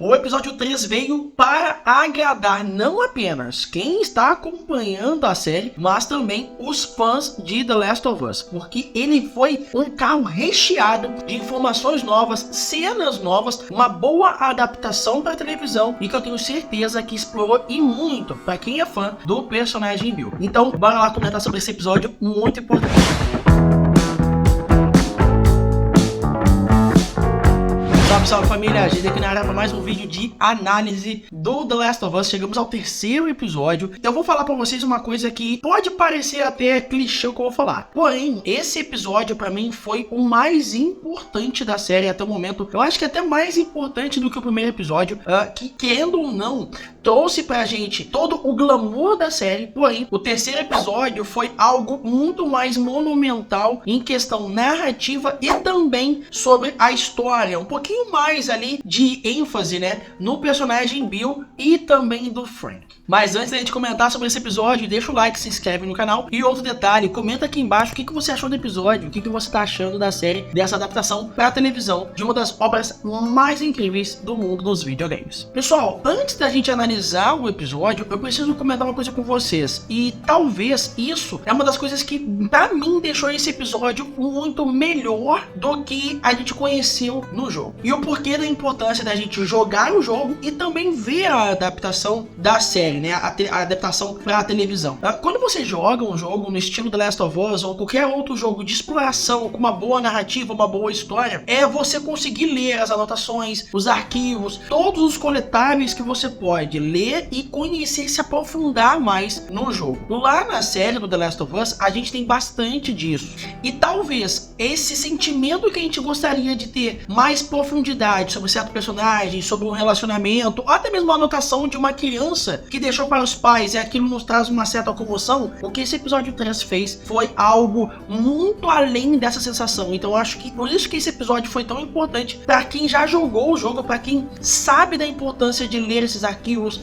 O episódio 3 veio para agradar não apenas quem está acompanhando a série, mas também os fãs de The Last of Us, porque ele foi um carro recheado de informações novas, cenas novas, uma boa adaptação para televisão e que eu tenho certeza que explorou e muito para quem é fã do personagem Bill. Então, bora lá comentar sobre esse episódio muito importante. Salve família, a gente aqui na área para mais um vídeo de análise do The Last of Us. Chegamos ao terceiro episódio. Eu vou falar para vocês uma coisa que pode parecer até clichê o que eu vou falar. Porém, esse episódio para mim foi o mais importante da série até o momento. Eu acho que até mais importante do que o primeiro episódio, que querendo ou não, trouxe pra gente todo o glamour da série. Porém, o terceiro episódio foi algo muito mais monumental em questão narrativa e também sobre a história. Um pouquinho mais ali de ênfase, né, no personagem Bill e também do Frank. Mas antes da gente comentar sobre esse episódio, deixa o like, se inscreve no canal. E outro detalhe, comenta aqui embaixo o que você achou do episódio, o que você tá achando da série, dessa adaptação para televisão, de uma das obras mais incríveis do mundo dos videogames. Pessoal, antes da gente analisar o episódio, eu preciso comentar uma coisa com vocês. E talvez isso é uma das coisas que, pra mim, deixou esse episódio muito melhor do que a gente conheceu no jogo. E o porquê da importância da gente jogar o jogo e também ver a adaptação da série, né? A adaptação para a televisão. Quando você joga um jogo no estilo The Last of Us ou qualquer outro jogo de exploração com uma boa narrativa, uma boa história, é você conseguir ler as anotações, os arquivos, todos os coletáveis que você pode ler e conhecer, se aprofundar mais no jogo. Lá na série do The Last of Us, a gente tem bastante disso. E talvez esse sentimento que a gente gostaria de ter mais profundidade sobre certo personagem, sobre um relacionamento, ou até mesmo a anotação de uma criança que deixou para os pais e aquilo nos traz uma certa comoção, o que esse episódio 3 fez foi algo muito além dessa sensação. Então eu acho que por isso que esse episódio foi tão importante para quem já jogou o jogo, para quem sabe da importância de ler esses arquivos,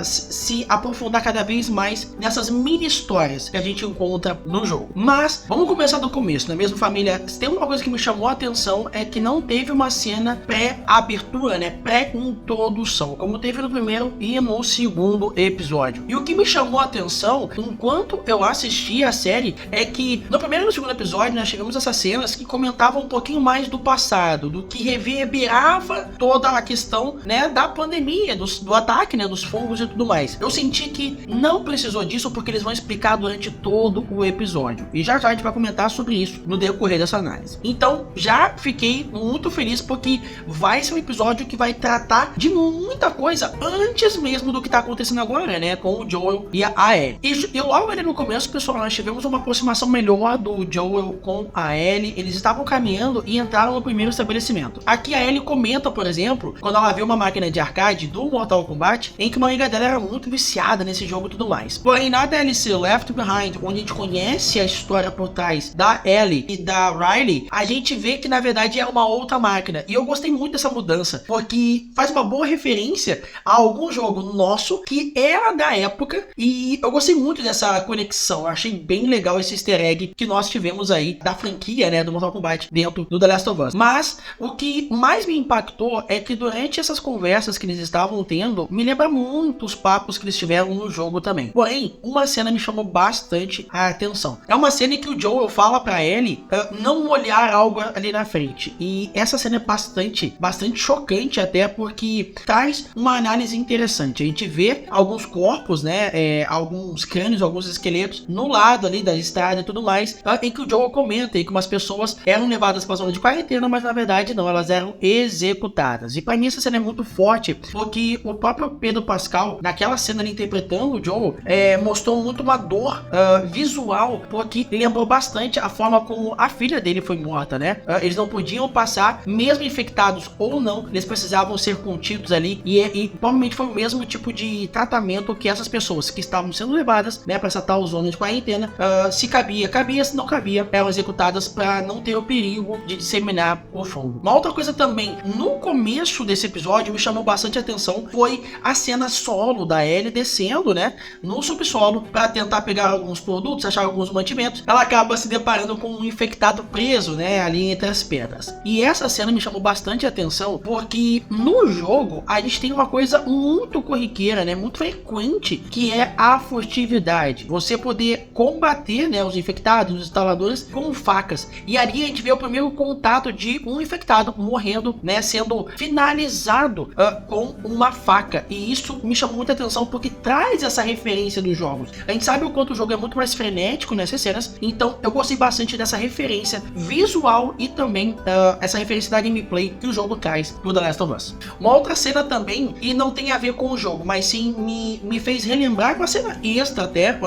se aprofundar cada vez mais nessas mini histórias que a gente encontra no jogo. Mas vamos começar do começo, não é mesmo, família? Se tem uma coisa que me chamou a atenção é que não teve uma cena pré-abertura, né, pré-introdução, como teve no primeiro e no segundo episódio. E o que me chamou a atenção enquanto eu assisti a série é que no primeiro e no segundo episódio nós chegamos a essas cenas que comentavam um pouquinho mais do passado, do que reverberava toda a questão, né, da pandemia, do ataque, né, dos fungos e tudo mais. Eu senti que não precisou disso porque eles vão explicar durante todo o episódio. E já a gente vai comentar sobre isso no decorrer dessa análise. Então já fiquei muito feliz porque vai ser um episódio que vai tratar de muita coisa antes mesmo do que tá acontecendo agora, né, com o Joel e a Ellie. E logo ali no começo, pessoal, nós tivemos uma aproximação melhor do Joel com a Ellie. Eles estavam caminhando e entraram no primeiro estabelecimento. Aqui a Ellie comenta, por exemplo, quando ela viu uma máquina de arcade do Mortal Kombat, em que uma amiga dela era muito viciada nesse jogo e tudo mais. Porém, na DLC Left Behind, onde a gente conhece a história por trás da Ellie e da Riley, a gente vê que na verdade é uma outra máquina. E eu gostei muito dessa mudança, porque faz uma boa referência a algum jogo nosso que era da época, e eu gostei muito dessa conexão. Eu achei bem legal esse easter egg que nós tivemos aí da franquia, né, do Mortal Kombat dentro do The Last of Us. Mas o que mais me impactou é que durante essas conversas que eles estavam tendo, me lembra muito os papos que eles tiveram no jogo também. Porém, uma cena me chamou bastante a atenção. É uma cena em que o Joel fala pra Ellie não olhar algo ali na frente. E essa cena é bastante chocante, até porque traz uma análise interessante. A gente vê alguns corpos, né, alguns crânios, alguns esqueletos no lado ali da estrada e tudo mais, em que o Joel comenta em que umas pessoas eram levadas para a zona de quarentena, mas na verdade não, elas eram executadas. E para mim essa cena é muito forte, porque o próprio Pedro Pascal, naquela cena ali interpretando o Joel, mostrou muito uma dor visual, porque lembrou bastante a forma como a filha dele foi morta, né? Eles não podiam passar, mesmo infectados ou não, eles precisavam ser contidos ali, e provavelmente foi o mesmo tipo de tratamento que essas pessoas que estavam sendo levadas, né, para essa tal zona de quarentena, se cabia, se não cabia, eram executadas para não ter o perigo de disseminar o fungo. Uma outra coisa também, no começo desse episódio, me chamou bastante atenção, foi a cena solo da Ellie descendo, né, no subsolo para tentar pegar alguns produtos, achar alguns mantimentos. Ela acaba se deparando com um infectado preso, né, ali entre as pedras. E essa cena me chamou bastante bastante atenção, porque no jogo a gente tem uma coisa muito corriqueira, né, muito frequente, que é a furtividade. Você poder combater, né, os infectados, os instaladores com facas. E ali a gente vê o primeiro contato de um infectado morrendo, né, sendo finalizado com uma faca. E isso me chamou muita atenção porque traz essa referência dos jogos. A gente sabe o quanto o jogo é muito mais frenético nessas cenas, então eu gostei bastante dessa referência visual e também essa referência da gameplay que o jogo traz do The Last of Us. Uma outra cena também, e não tem a ver com o jogo, mas sim me fez relembrar uma cena extra até,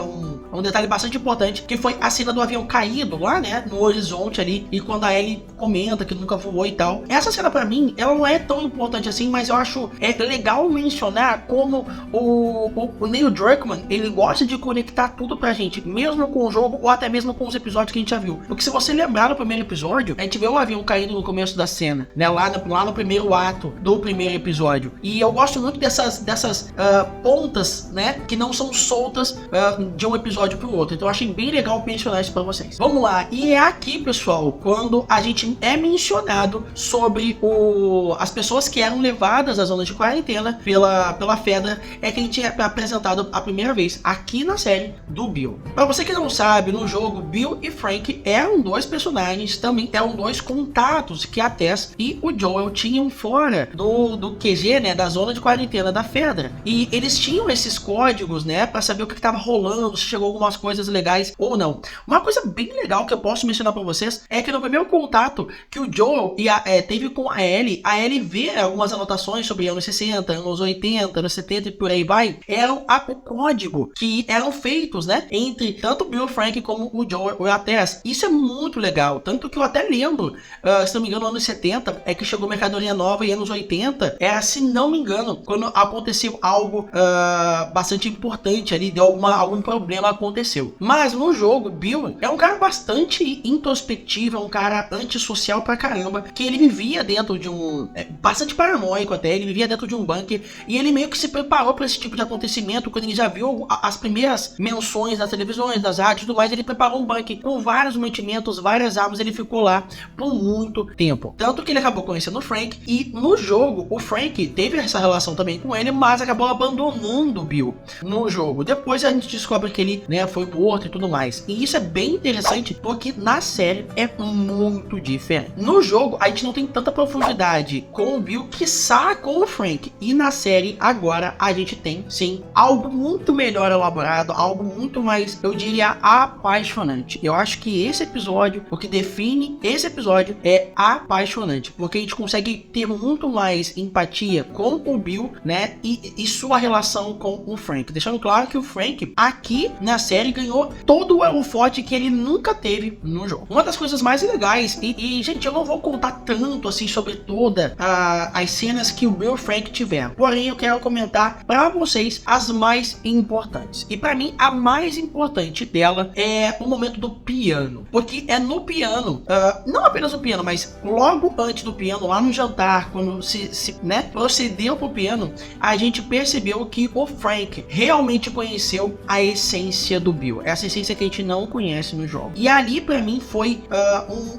um detalhe bastante importante, que foi a cena do avião caído lá, né, no horizonte ali, e quando a Ellie comenta que nunca voou e tal. Essa cena pra mim, ela não é tão importante assim, mas eu acho legal mencionar como o Neil Druckmann, ele gosta de conectar tudo pra gente, mesmo com o jogo ou até mesmo com os episódios que a gente já viu. Porque se você lembrar no primeiro episódio, a gente vê um avião caindo no começo da cena, né, lá no primeiro ato do primeiro episódio. E eu gosto muito dessas pontas, né, que não são soltas de um episódio pro outro. Então eu achei bem legal mencionar isso pra vocês. Vamos lá, e é aqui, pessoal, quando a gente é mencionado sobre as pessoas que eram levadas à zona de quarentena pela Fedra, é que a gente é apresentado a primeira vez aqui na série do Bill. Pra você que não sabe, no jogo, Bill e Frank eram dois personagens, também eram dois contatos que a Tess e o Joel tinham fora do QG, né, da zona de quarentena da Fedra. E eles tinham esses códigos, né, pra saber o que estava rolando, se chegou algumas coisas legais ou não. Uma coisa bem legal que eu posso mencionar pra vocês é que no primeiro contato que o Joel teve com a Ellie vê algumas anotações sobre anos 60, anos 80, anos 70 e por aí vai, eram o código que eram feitos, né, entre tanto o Bill, Frank como o Joel e a Tess. Isso é muito legal, tanto que eu até lembro, se não me engano, anos 70 é que chegou mercadoria nova, e anos 80 se não me engano, quando aconteceu algo bastante importante ali, deu algum problema aconteceu. Mas no jogo, Bill é um cara bastante introspectivo, é um cara antissocial pra caramba, que ele vivia dentro de bastante paranoico até, ele vivia dentro de um bunker, e ele meio que se preparou para esse tipo de acontecimento. Quando ele já viu as primeiras menções das televisões, das rádios e tudo mais, ele preparou um bunker com vários mantimentos, várias armas, ele ficou lá por muito tempo. Tanto que ele acabou conhecendo o Frank, e no jogo, o Frank teve essa relação também com ele, mas acabou abandonando o Bill no jogo. Depois a gente descobre que ele, né, foi morto e tudo mais. E isso é bem interessante, porque na série é muito diferente. No jogo, a gente não tem tanta profundidade com o Bill, quiçá com o Frank. E na série, agora, a gente tem, sim, algo muito melhor elaborado, algo muito mais, eu diria, apaixonante. Eu acho que esse episódio, o que define esse episódio é apaixonante, porque a gente consegue ter muito mais empatia com o Bill, né, e sua relação com o Frank. Deixando claro que o Frank, aqui na série, ganhou todo o holofote que ele nunca teve no jogo. Uma das coisas mais legais, gente, eu não vou contar tanto assim sobre todas as cenas que o Bill e o Frank tiveram, porém eu quero comentar para vocês as mais importantes. E para mim, a mais importante dela é o momento do piano, porque é no piano, não apenas no piano, mas logo antes do piano, lá no jantar, quando né, procedeu pro piano, a gente percebeu que o Frank realmente conheceu a essência do Bill, essa essência que a gente não conhece no jogo. E ali para mim foi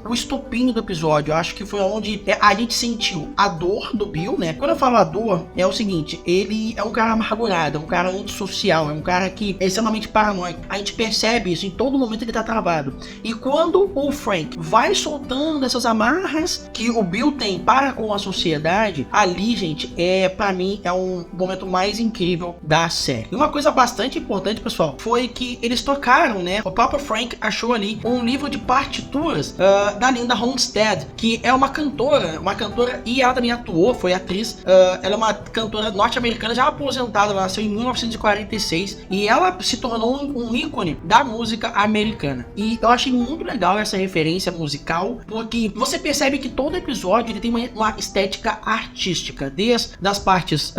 o estopim do episódio. Eu acho que foi onde a gente sentiu a dor do Bill, né? Quando eu falo a dor, é o seguinte, ele é um cara amargurado, é um cara antissocial, é um cara que é extremamente paranoico. A gente percebe isso em todo momento, ele tá travado. E quando o Frank vai soltando essas amarras que o Bill tem para com a sociedade, ali, gente, pra mim é um momento mais incrível da série. E uma coisa bastante importante, pessoal, foi que eles tocaram, né? O próprio Frank achou ali um livro de partituras da Linda Ronstadt, que é uma cantora, e ela também atuou, foi atriz. Ela é uma cantora norte-americana já aposentada, ela nasceu em 1946 e ela se tornou um ícone da música americana. E eu achei muito legal essa referência musical, porque você percebe que todo episódio ele tem uma estética artística, desde das partes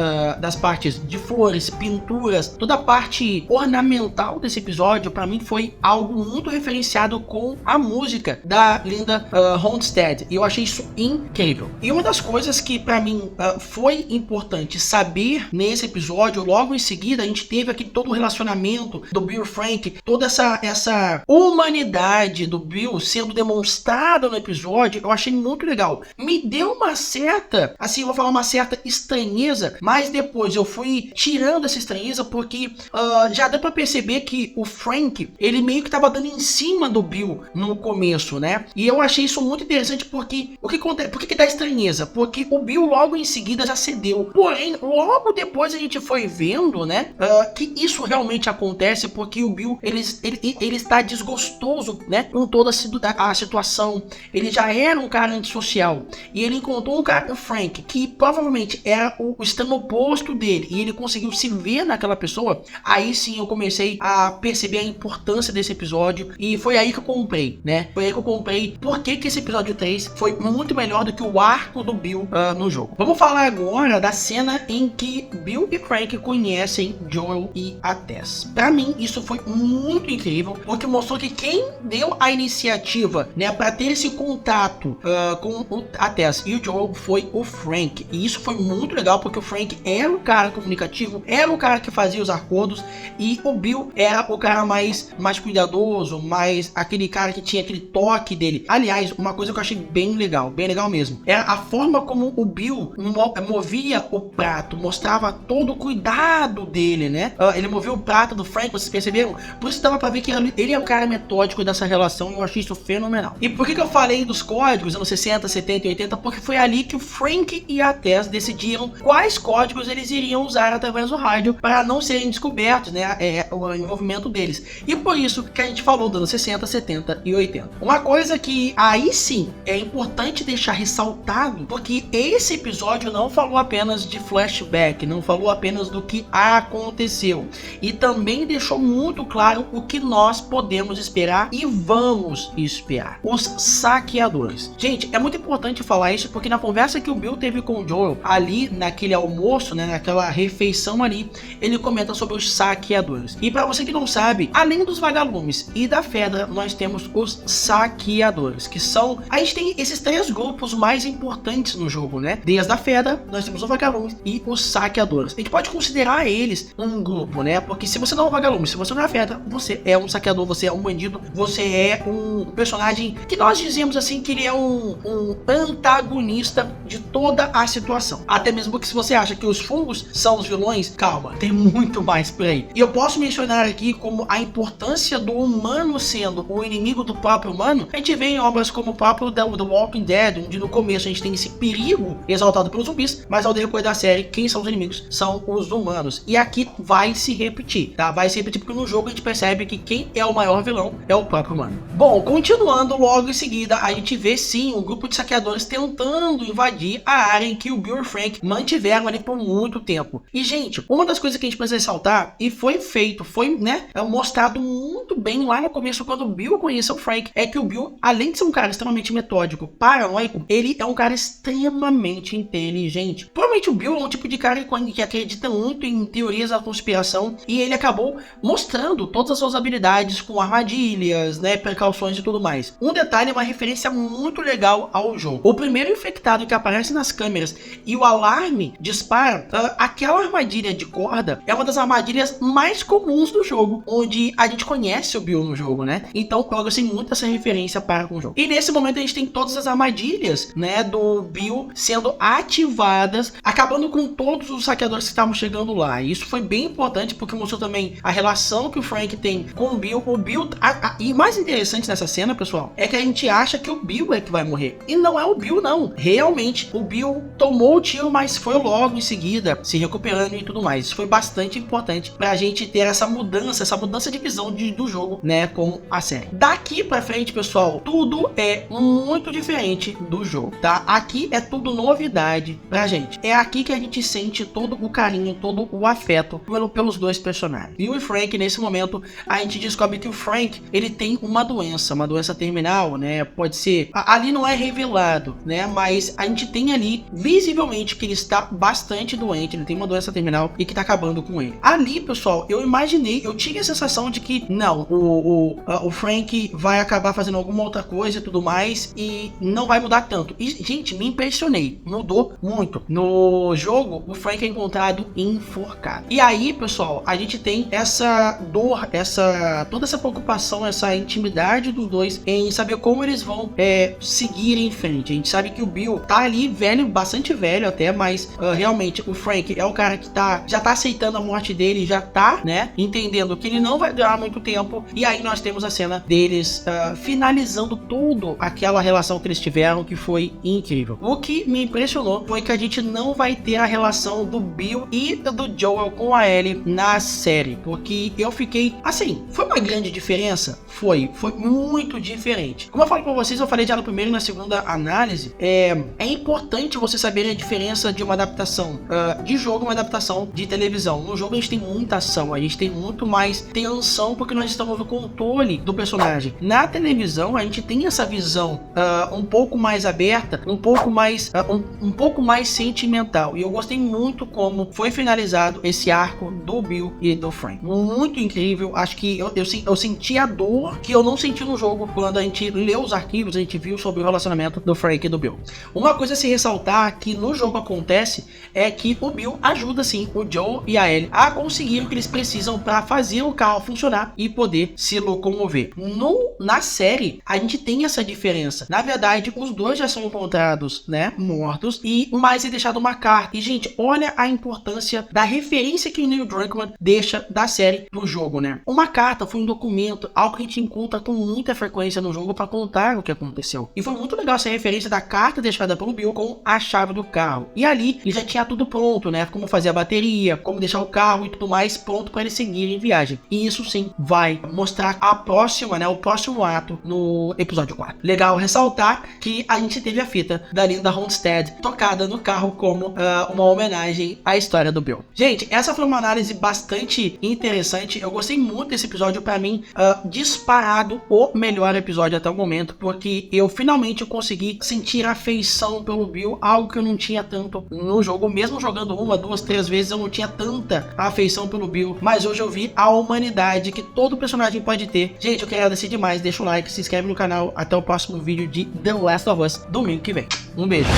de flores, pinturas, toda a parte ornamental desse episódio, pra mim, foi algo muito referenciado com a música da Linda Ronstadt. E eu achei isso incrível. E uma das coisas que pra mim foi importante saber nesse episódio, logo em seguida, a gente teve aqui todo o relacionamento do Bill e Frank, toda essa humanidade do Bill sendo demonstrada no episódio. Eu achei muito legal. Me deu uma certa, assim, eu vou falar uma certa estranheza, mas depois eu fui tirando essa estranheza porque já deu pra perceber que o Frank, ele meio que tava dando em cima do Bill no começo, né? E eu achei isso muito interessante porque o que acontece? Por que dá estranheza? Porque o Bill logo em seguida já cedeu. Porém, logo depois a gente foi vendo, né, que isso realmente acontece porque o Bill, ele está desgostoso, né, com toda a situação. Ele já era um cara antissocial e ele encontrou um cara, o Frank, que provavelmente era o extremo oposto dele e ele conseguiu se ver naquela pessoa. Aí sim eu comecei a perceber a importância desse episódio e foi aí que eu comprei, né? Foi aí que eu comprei por que esse episódio 3 foi muito melhor do que o arco do Bill no jogo. Vamos falar agora da cena em que Bill e Frank conhecem Joel e a Tess. Pra mim isso foi muito incrível porque mostrou que quem deu a iniciativa, né, para ter esse contato com a Tess e o Joel foi o Frank. E isso foi muito legal porque o Frank era o cara comunicativo, era o cara que fazia os acordos e o Bill era o cara mais cuidadoso, mais aquele cara que tinha aquele toque dele. Aliás, uma coisa que eu achei bem legal mesmo, era a forma como o Bill movia o prato, mostrava todo o cuidado dele, né? Ele movia o prato do Frank, vocês perceberam? Por isso dava pra ver que ele é um cara metódico dessa relação e eu achei isso fenomenal. E por que eu falei dos códigos anos 60, 70 e 80? Porque foi ali que o Frank e a Tess decidiram quais códigos eles iriam usar através do rádio para não serem descobertos, né? O envolvimento deles. E por isso que a gente falou dos anos 60, 70 e 80. Uma coisa que aí sim é importante deixar ressaltado, porque esse episódio não falou apenas de flashback, não falou apenas do que aconteceu, e também deixou muito claro o que nós podemos esperar e vamos esperar: os saqueadores. Gente, é muito importante falar isso porque na conversa que o Bill teve com o Joel ali naquele almoço, né, naquela refeição ali, ele comenta sobre os saqueadores. E para você que não sabe, além dos vagalumes e da Fedra, nós temos os saqueadores, que são, a gente tem esses três grupos mais importantes no jogo, né? Desde a Fedra, nós temos os vagalumes e os saqueadores. A gente pode considerar eles um grupo, né? Porque se você não é um vagalume, se você não é a Fedra, você é um saqueador, você é um bandido, você é um personagem que nós dizemos assim que ele é um antagonista de toda a situação. Até mesmo porque se você acha que os fungos são os vilões, calma, tem muito mais por aí. E eu posso mencionar aqui como a importância do humano sendo o inimigo do próprio humano. A gente vê em obras como o próprio The Walking Dead, onde no começo a gente tem esse perigo exaltado pelos zumbis, mas ao decorrer da série, quem são os inimigos? São os humanos. E aqui vai se repetir, tá? Vai se repetir porque no jogo a gente percebe que quem é o maior vilão é o próprio humano. Bom, continuando, logo em seguida a gente vê sim um grupo de saqueadores tentando invadir a área em que o Bill e o Frank mantiveram ali por muito tempo. E gente, uma das coisas que a gente precisa ressaltar, e foi feito, foi, né, mostrado muito bem lá no começo quando o Bill conheceu o Frank, é que o Bill, além de ser um cara extremamente metódico, paranoico, ele é um cara extremamente inteligente. Provavelmente o Bill é um tipo de cara que acredita muito em teorias da conspiração e ele acabou mostrando todas as suas habilidades com armadilhas, né, precauções e tudo mais. Um detalhe, uma referência muito legal ao jogo: o primeiro infectado que aparece nas câmeras e o alarme dispara, aquela armadilha de corda é uma das armadilhas mais comuns do jogo, onde a gente conhece o Bill no jogo, né? Então eu gostei muito dessa referência para com o jogo. E nesse momento a gente tem todas as armadilhas, né, do Bill sendo ativadas, acabando com todos os saqueadores que estavam chegando lá. E isso foi bem importante porque mostrou também a relação que o Frank tem com o Bill. E mais interessante nessa cena, pessoal, é que a gente acha que o Bill é que vai morrer. E não é o Bill, não. Realmente, o Bill tomou o tiro, mas foi logo em seguida, se recuperando e tudo mais. Isso foi bastante importante pra gente ter essa mudança de visão do jogo, né, com a série. Daqui pra frente, pessoal, tudo é muito diferente do jogo, tá? Aqui é tudo novidade pra gente. É aqui que a gente sente todo o carinho, todo o afeto pelos dois personagens. E o Frank, nesse momento, a gente descobre que o Frank, ele tem uma doença terminal, né? Pode ser, ali não é revelado, né? Mas a gente tem ali visivelmente que ele está bastante doente, ele tem uma doença terminal e que tá acabando com ele. Ali, pessoal, eu tinha a sensação de que, não, o Frank vai acabar fazendo alguma outra coisa e tudo mais, e não vai mudar tanto. E, gente, me impressionei, mudou muito. No jogo, o Frank é encontrado enforcado. E aí, pessoal, a gente tem essa dor, toda essa preocupação, essa intimidade dos dois em saber como eles vão seguir em frente. A gente sabe que o Bill tá ali velho, bastante velho até, mas realmente o Frank é o cara que já tá aceitando a morte dele, já tá, né, entendendo que ele não vai durar muito tempo. E aí nós temos a cena deles finalizando tudo aquela relação que eles tiveram, que foi incrível. O que me impressionou foi que a gente não vai ter a relação do Bill e do Joel com a Ellie na série, porque eu fiquei, assim, foi uma grande diferença? Foi muito diferente. Como eu falei pra vocês, eu falei já no primeiro e na segunda análise, é importante você saber a diferença de uma adaptação de jogo e uma adaptação de televisão. No jogo a gente tem muita ação, a gente tem muito mais tensão, porque nós estamos no controle do personagem. Na televisão a gente tem essa visão um pouco mais aberta, um pouco mais sentimental, e eu gostei muito como foi finalizado esse arco do Bill e do Frank. Muito incrível. Acho que eu senti a dor que eu não senti no jogo quando a gente leu os arquivos, a gente viu sobre o relacionamento do Frank e do Bill. Uma coisa a se ressaltar que no jogo acontece é que o Bill ajuda sim o Joe e a Ellie a conseguir o que eles precisam para fazer o carro funcionar e poder se locomover. Na série a gente tem essa diferença. Na verdade, os dois já são encontrados, né, mortos, e o mais é deixado uma carta. E, gente, olha a importância da referência que o Neil Druckmann deixa da série pro jogo, né? Uma carta foi um documento, algo que a gente encontra com muita frequência no jogo para contar o que aconteceu. E foi muito legal essa referência da carta deixada pelo Bill com a chave do carro. E ali ele já tinha tudo pronto, né? Como fazer a bateria, como deixar o carro e tudo mais pronto para eles seguirem em viagem. E isso sim vai mostrar a próxima, né? O próximo ato no episódio 4. Legal ressaltar que a gente teve a fita da Linda Ronstadt tocada no carro como uma homenagem à história do Bill. Gente, essa foi uma análise bastante interessante. Eu gostei muito desse episódio. Para mim, disparado o melhor episódio até o momento, porque eu finalmente consegui sentir afeição pelo Bill, algo que eu não tinha tanto no jogo. Mesmo jogando 1, 2, 3 vezes, eu não tinha tanta afeição pelo Bill, mas hoje eu vi a humanidade que todo personagem pode ter. Gente, eu quero agradecer demais. Deixa o like, se inscreve no canal. Até o próximo vídeo de The Last of Us, domingo que vem. Um beijo.